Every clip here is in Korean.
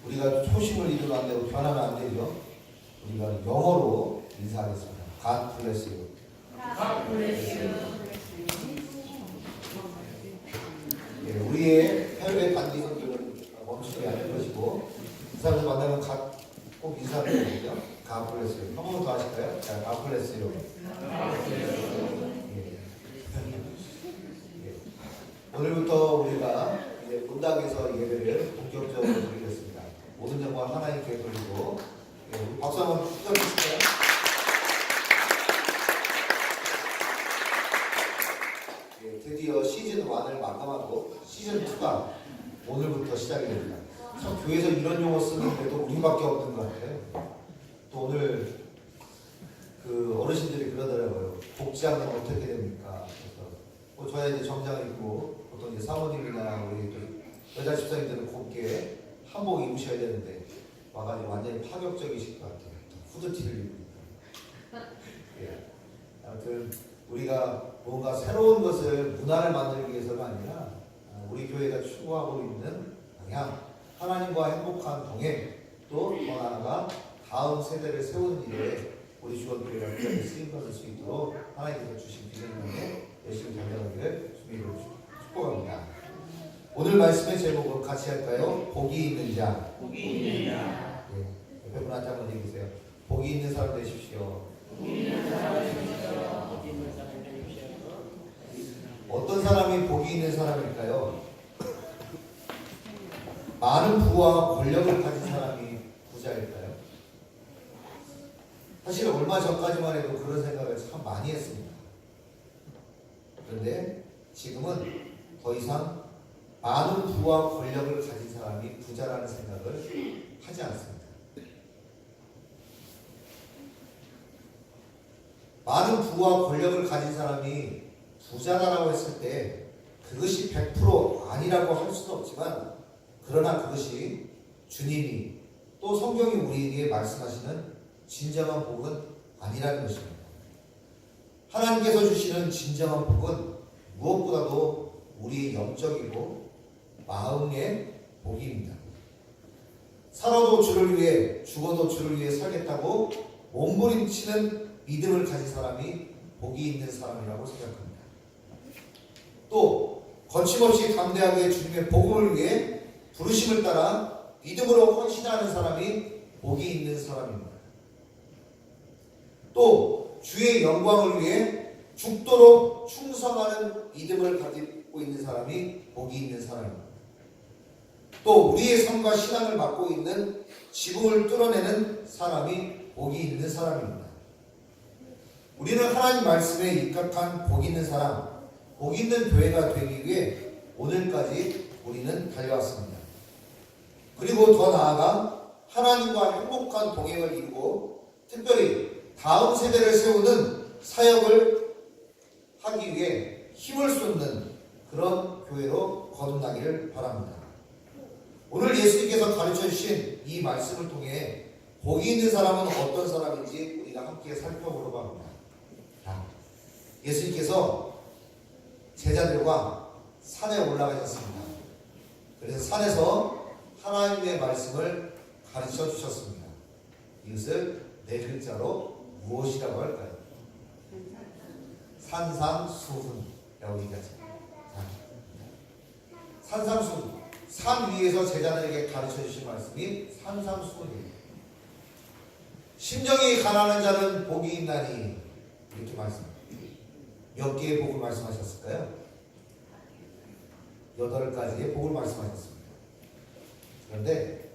우리가 초심을 잃으면 안 되고 변하면 안 되죠. 우리가 영어로 인사하겠습니다. God bless you. God bless you. 예, 우리의 해외 단기 선교는 멈추지 않을 것이고 그 사람을 만나면 꼭 인사를 해야 되죠. God bless you. 한 번 더 하실까요? 자, God bless you. 예. 예. 오늘부터 우리가 이제 문닥에서 예배를 본격적으로 드리겠습니다. 모든 영광 하나님께 돌리고, 예, 박수 한번 부탁드릴까요? 예, 드디어 시즌 1을 마감하고 시즌 2가 오늘부터 시작이 됩니다. 참 교회에서 이런 용어 쓰는데도 우리밖에 없는 것 같아요. 또 오늘 그 어르신들이 그러더라고요. 복장은 어떻게 됩니까? 그래서 뭐 저야 이제 정장 입고 보통 이제 사모님이나 우리 또 여자 집사님들은 곱게 한복 입으셔야 되는데 와가지고 완전히 파격적이실 것 같아요. 후드티를 입으니까. 예. 아무튼 우리가 뭔가 새로운 것을 문화를 만들기 위해서가 아니라 우리 교회가 추구하고 있는 방향, 하나님과 행복한 동행, 또 하나가 다음 세대를 세우는 일에 우리 주원교회가 특별히 쓰임 받을 수 있도록 하나님께서 주신 비전에 열심히 전달하기를 주님으로 축복합니다. 오늘 말씀의 제목은 같이 할까요? 복이 있는 자. 복이 있는 자. 네, 옆에 분한테 한번 얘기해주세요. 복이 있는 사람 되십시오. 복이 있는 사람 되십시오. 어떤 사람이 복이 있는 사람일까요? 많은 부와 권력을 가진 사람이 부자일까요? 사실 얼마 전까지만 해도 그런 생각을 참 많이 했습니다. 그런데 지금은 더 이상 많은 부와 권력을 가진 사람이 부자라는 생각을 하지 않습니다. 많은 부와 권력을 가진 사람이 부자다라고 했을 때 그것이 100% 아니라고 할 수는 없지만, 그러나 그것이 주님이 또 성경이 우리에게 말씀하시는 진정한 복은 아니라는 것입니다. 하나님께서 주시는 진정한 복은 무엇보다도 우리의 영적이고 마음의 복입니다. 살아도 주를 위해, 죽어도 주를 위해 살겠다고 몸부림치는 믿음을 가진 사람이 복이 있는 사람이라고 생각합니다. 또 거침없이 담대하게 주님의 복음을 위해 부르심을 따라 믿음으로 헌신하는 사람이 복이 있는 사람입니다. 또 주의 영광을 위해 죽도록 충성하는 믿음을 가지고 있는 사람이 복이 있는 사람입니다. 또 우리의 삶과 신앙을 맡고 있는 지붕을 뚫어내는 사람이 복이 있는 사람입니다. 우리는 하나님 말씀에 입각한 복 있는 사람, 복 있는 교회가 되기 위해 오늘까지 우리는 달려왔습니다. 그리고 더 나아가 하나님과 행복한 동행을 이루고 특별히 다음 세대를 세우는 사역을 하기 위해 힘을 쏟는 그런 교회로 거듭나기를 바랍니다. 오늘 예수님께서 가르쳐주신 이 말씀을 통해 복이 있는 사람은 어떤 사람인지 우리가 함께 살펴보려고 합니다. 예수님께서 제자들과 산에 올라가셨습니다. 그래서 산에서 하나님의 말씀을 가르쳐 주셨습니다. 이것을 네 글자로 무엇이라고 할까요? 산상수훈이라고 얘기하죠. 산상수훈, 산 위에서 제자들에게 가르쳐 주신 말씀이 산상수훈입니다. 심령이 가난한 자는 복이 있나니, 이렇게 말씀합니다. 몇 개의 복을 말씀하셨을까요? 8가지의 복을 말씀하셨습니다. 그런데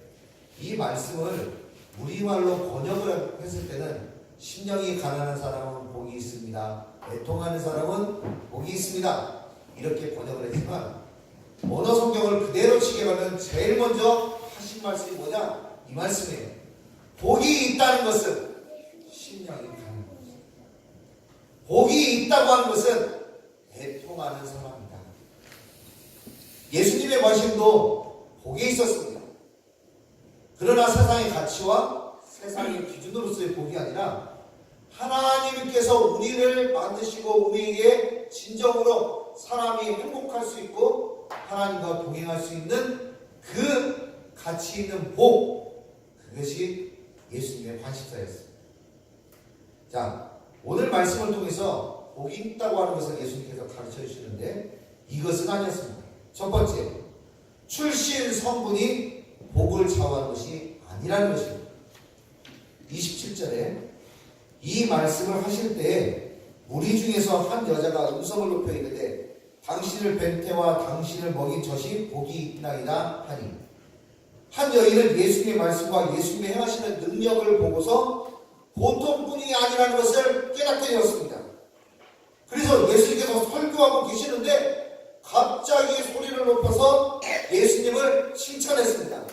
이 말씀을 우리말로 번역을 했을 때는 심령이 가난한 사람은 복이 있습니다, 애통하는 사람은 복이 있습니다, 이렇게 번역을 했지만 언어 성경을 그대로 치게 가면 제일 먼저 하신 말씀이 뭐냐? 이 말씀이에요. 복이 있다는 것은 심령이 가난한 것입니다. 복이 있다고 하는 것은 애통하는 사람입니다. 예수님의 말씀도 복이 있었습니다. 그러나 세상의 가치와 세상의 기준으로서의 복이 아니라 하나님께서 우리를 만드시고 우리에게 진정으로 사람이 행복할 수 있고 하나님과 동행할 수 있는 그 가치 있는 복, 그것이 예수님의 관심사였습니다. 자, 오늘 말씀을 통해서 복이 있다고 하는 것을 예수님께서 가르쳐 주시는데 이것은 아니었습니다. 첫 번째, 출신 성분이 복을 좌우하는 것이 아니라는 것입니다. 27절에 이 말씀을 하실 때에 무리 중에서 한 여자가 음성을 높여 이르되 당신을 뵌 때와 당신을 먹인 젖이 복이 있나이다 하니, 한 여인은 예수님의 말씀과 예수님의 행하시는 능력을 보고서 보통 분이 아니라는 것을 깨닫게 되었습니다. 그래서 예수님께서 설교하고 계시는데 갑자기 소리를 높여서 예수님을 칭찬했습니다.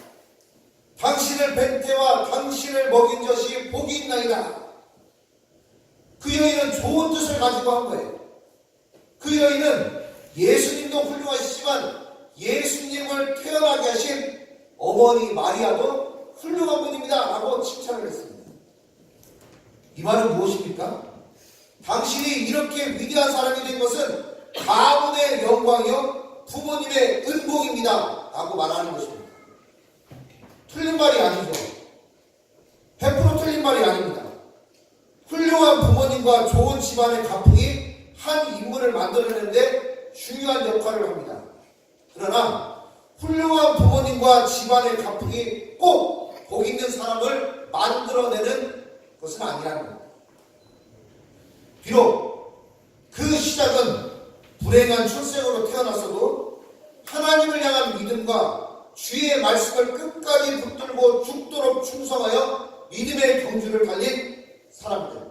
당신을 뵌 때와 당신을 먹인 젖이 복이 있나이다. 그 여인은 좋은 뜻을 가지고 한 거예요. 그 여인은 예수님도 훌륭하시지만 예수님을 태어나게 하신 어머니 마리아도 훌륭한 분입니다 라고 칭찬을 했습니다. 이 말은 무엇입니까? 당신이 이렇게 위대한 사람이 된 것은 가문의 영광이요 부모님의 은복입니다 라고 말하는 것입니다. 틀린 말이 아니죠. 100% 틀린 말이 아닙니다. 훌륭한 부모님과 좋은 집안의 가풍이 한 인물을 만들어내는데 중요한 역할을 합니다. 그러나 훌륭한 부모님과 집안의 가풍이 꼭 복 있는 사람을 만들어내는 것은 아니라는 겁니다. 비록 그 시작은 불행한 출생으로 태어났어도 하나님을 향한 믿음과 주의 말씀을 끝까지 붙들고 죽도록 충성하여 믿음의 경주를 달린 사람들,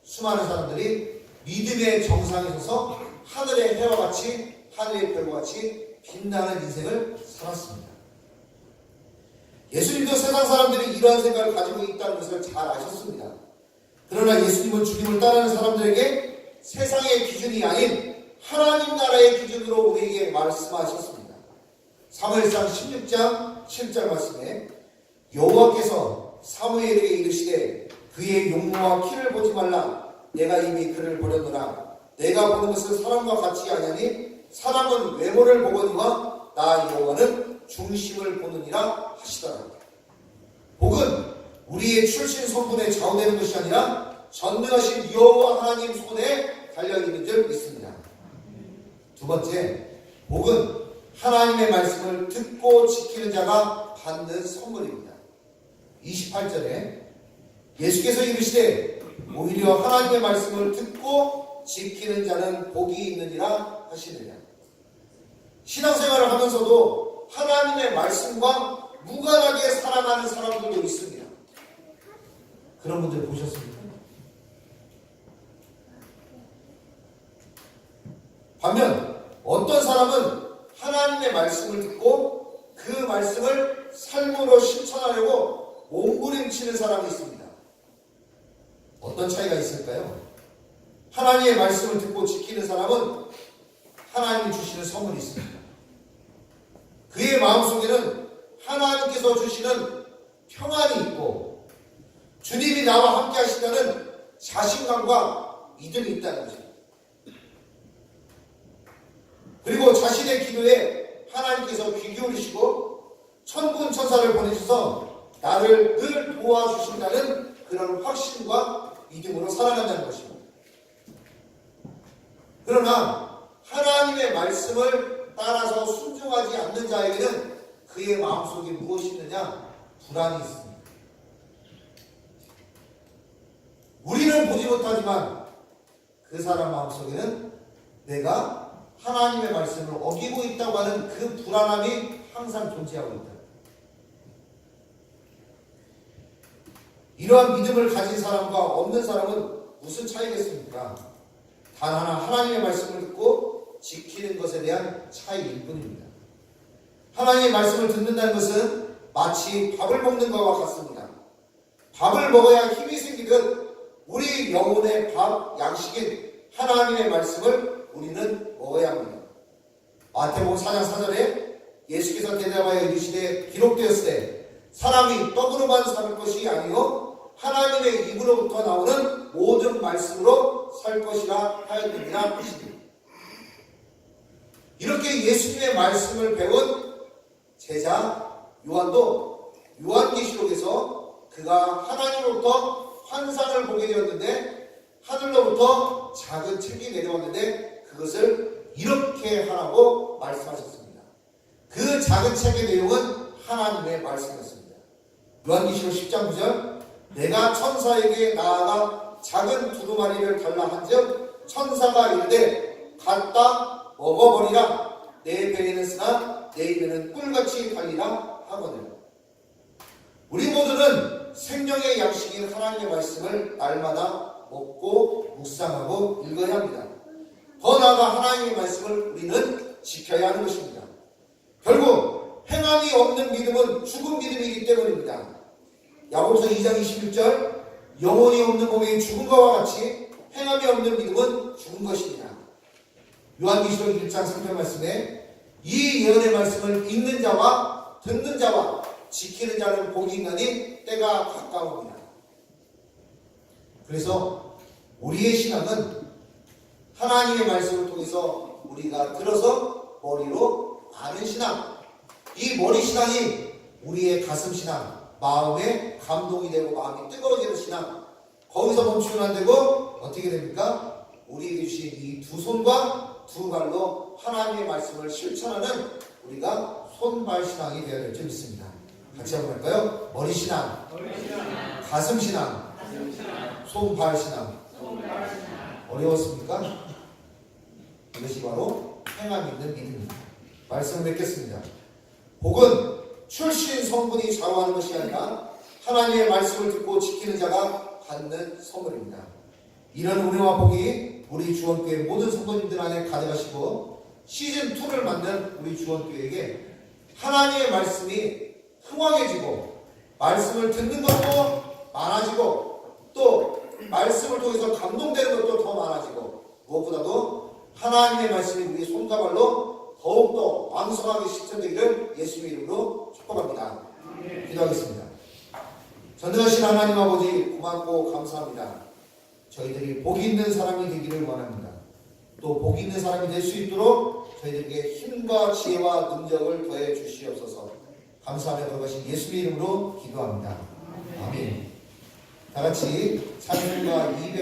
수많은 사람들이 믿음의 정상에 서서 하늘의 해와 같이 하늘의 별과 같이 빛나는 인생을 살았습니다. 예수님도 세상 사람들이 이러한 생각을 가지고 있다는 것을 잘 아셨습니다. 그러나 예수님은 주님을 따르는 사람들에게 세상의 기준이 아닌 하나님 나라의 기준으로 우리에게 말씀하셨습니다. 사무엘상 16장 7절 말씀에 여호와께서 사무엘에게 이르시되 그의 용모와 키를 보지 말라. 내가 이미 그를 버렸노라. 내가 보는 것은 사람과 같이 아니하니 사람은 외모를 보거니와 나 여호와는 중심을 보느니라 하시더라. 복은 우리의 출신 성분에 좌우되는 것이 아니라 전능하신 여호와 하나님 손에 달려있는 줄 믿습니다. 두 번째, 복은 하나님의 말씀을 듣고 지키는 자가 받는 선물입니다. 28절에 예수께서 이르시되 오히려 하나님의 말씀을 듣고 지키는 자는 복이 있느니라 하시느냐. 신앙생활을 하면서도 하나님의 말씀과 무관하게 살아가는 사람들도 있습니다. 그런 분들 보셨습니까? 반면 어떤 사람은 하나님의 말씀을 듣고 그 말씀을 삶으로 실천하려고 몸부림치는 사람이 있습니다. 어떤 차이가 있을까요? 하나님의 말씀을 듣고 지키는 사람은 하나님이 주시는 선물이 있습니다. 그의 마음속에는 하나님께서 주시는 평안이 있고 주님이 나와 함께 하신다는 자신감과 믿음이 있다는 것입니다. 그리고 자신의 기도에 하나님께서 귀 기울이시고 천군 천사를 보내셔서 나를 늘 도와주신다는 그런 확신과 믿음으로 살아간다는 것입니다. 그러나 하나님의 말씀을 따라서 순종하지 않는 자에게는 그의 마음속에 무엇이 있느냐? 불안이 있습니다. 우리는 보지 못하지만 그 사람 마음속에는 내가 하나님의 말씀을 어기고 있다고 하는 그 불안함이 항상 존재하고 있다. 이러한 믿음을 가진 사람과 없는 사람은 무슨 차이겠습니까? 단 하나 하나님의 말씀을 듣고 지키는 것에 대한 차이일 뿐입니다. 하나님의 말씀을 듣는다는 것은 마치 밥을 먹는 것과 같습니다. 밥을 먹어야 힘이 생기듯 우리 영혼의 밥, 양식인 하나님의 말씀을 우리는 먹어야 합니다. 마태복음 4장 4절에 예수께서 대답하여 이르시되 기록되었으되 사람이 떡으로만 살 것이 아니요 하나님의 입으로부터 나오는 모든 말씀으로 살 것이라 하였느니라 하시니. 이렇게 예수님의 말씀을 배운 제자 요한도 요한계시록에서 그가 하나님으로부터 환상을 보게 되었는데 하늘로부터 작은 책이 내려왔는데 그것을 이렇게 하라고 말씀하셨습니다. 그 작은 책의 내용은 하나님의 말씀이었습니다. 요한계시록 10장 9절 내가 천사에게 나아가 작은 두루마리를 달라 한즉 천사가 이르되 갖다 먹어버리라. 내 배에는 쓰나 내 입에는 꿀같이 달리라 하거늘. 우리 모두는 생명의 양식인 하나님의 말씀을 날마다 먹고 묵상하고 읽어야 합니다. 더 나아가 하나님의 말씀을 우리는 지켜야 하는 것입니다. 결국 행함이 없는 믿음은 죽은 믿음이기 때문입니다. 야고보서 2장 21절 영혼이 없는 몸이 죽은 것과 같이 행함이 없는 믿음은 죽은 것입니다. 요한계시록 1장 3절 말씀에 이 예언의 말씀을 읽는 자와 듣는 자와 지키는 자는 복이 있나니 때가 가까웁니다. 그래서 우리의 신앙은 하나님의 말씀을 통해서 우리가 들어서 머리로 아는 신앙, 이 머리 신앙이 우리의 가슴 신앙, 마음에 감동이 되고 마음이 뜨거워지는 신앙, 거기서 멈추면 안 되고 어떻게 됩니까? 우리에게 주신 이 두 손과 두 발로 하나님의 말씀을 실천하는 우리가 손발 신앙이 되어야 될 줄 믿습니다. 같이 한번 할까요? 머리 신앙, 가슴 신앙, 손발 신앙. 어려웠습니까? 이것이 바로 행함 있는 믿음입니다. 말씀을 맺겠습니다. 복은 출신 성분이 좌우하는 것이 아니라 하나님의 말씀을 듣고 지키는 자가 받는 선물입니다. 이런 은혜와 복이 우리 주원교회 모든 성도님들 안에 가득하시고 시즌2를 맞는 우리 주원교회에게 하나님의 말씀이 흥황해지고 말씀을 듣는 것도 많아지고 또 말씀을 통해서 감동되는 것도 더 많아지고 무엇보다도 하나님의 말씀이 우리 손과 발로 더욱더 왕성하게 실천되기를 예수님의 이름으로 축복합니다. 기도하겠습니다. 전능하신 하나님 아버지 고맙고 감사합니다. 저희들이 복이 있는 사람이 되기를 원합니다. 또 복이 있는 사람이 될 수 있도록 저희들에게 힘과 지혜와 능력을 더해 주시옵소서. 감사하며 돌아가신 예수님의 이름으로 기도합니다. 아멘. 다 같이 찬송가 200